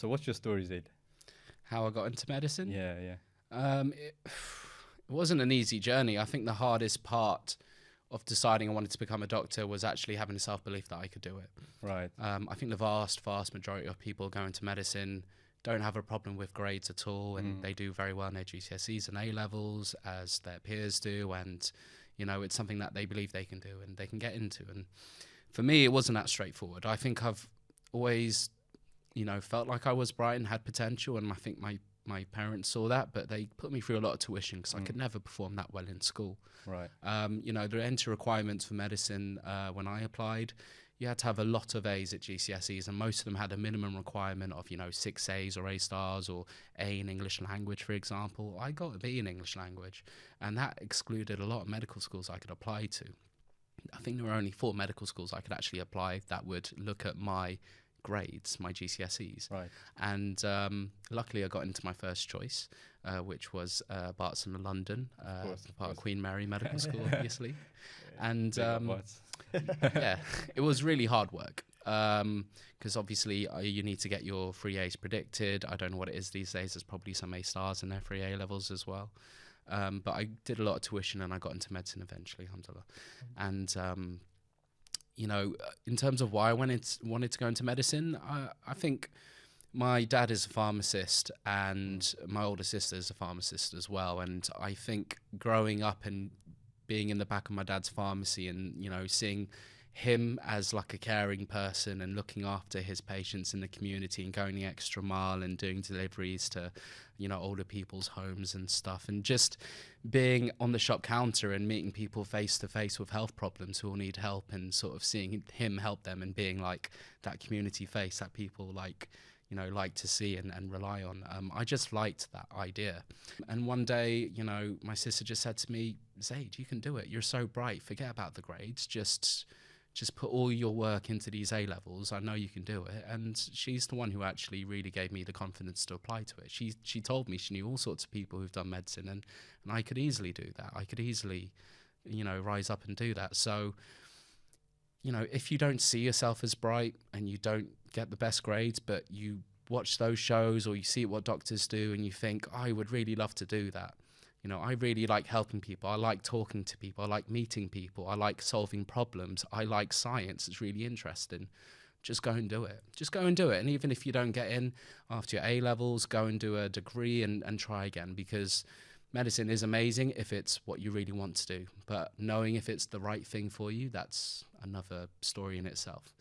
So what's your story, Zaid? How I got into medicine? Yeah. It wasn't an easy journey. I think the hardest part of deciding I wanted to become a doctor was actually having the self-belief that I could do it. Right. I think the vast majority of people going to medicine don't have a problem with grades at all, and they do very well in their GCSEs and A levels as their peers do, and it's something that they believe they can do and they can get into. And for me, it wasn't that straightforward. I think I've always felt like I was bright and had potential, and I think my parents saw that, but they put me through a lot of tuition because I could never perform that well in school. Right. The entry requirements for medicine when I applied, you had to have a lot of A's at GCSEs, and most of them had a minimum requirement of 6 A's or A stars or A in English language, for example. I got a B in English language, and that excluded a lot of medical schools I could apply to. I think there were only 4 medical schools I could actually apply that would look at my grades, my GCSEs. Right. And luckily I got into my first choice, which was Barton in London, part of Queen Mary Medical School, obviously. And yeah, it was really hard work because obviously you need to get your 3 A's predicted. I don't know what it is these days. There's probably some A stars in their 3 A levels as well. But I did a lot of tuition and I got into medicine eventually, alhamdulillah. And in terms of why I wanted to go into medicine, I think my dad is a pharmacist and my older sister is a pharmacist as well. And I think growing up and being in the back of my dad's pharmacy and, seeing him as like a caring person and looking after his patients in the community and going the extra mile and doing deliveries to, older people's homes and stuff, and just being on the shop counter and meeting people face to face with health problems who all need help, and sort of seeing him help them and being like that community face that people like to see and rely on. I just liked that idea. And one day, my sister just said to me, Zaid, you can do it. You're so bright. Forget about the grades. Just put all your work into these A levels. I know you can do it. And she's the one who actually really gave me the confidence to apply to it. She told me she knew all sorts of people who've done medicine, and I could easily do that. I could easily, rise up and do that. So, if you don't see yourself as bright and you don't get the best grades, but you watch those shows or you see what doctors do and you think, I would really love to do that. I really like helping people. I like talking to people. I like meeting people. I like solving problems. I like science. It's really interesting. Just go and do it. Just go and do it. And even if you don't get in after your A levels, go and do a degree and try again, because medicine is amazing if it's what you really want to do. But knowing if it's the right thing for you, that's another story in itself.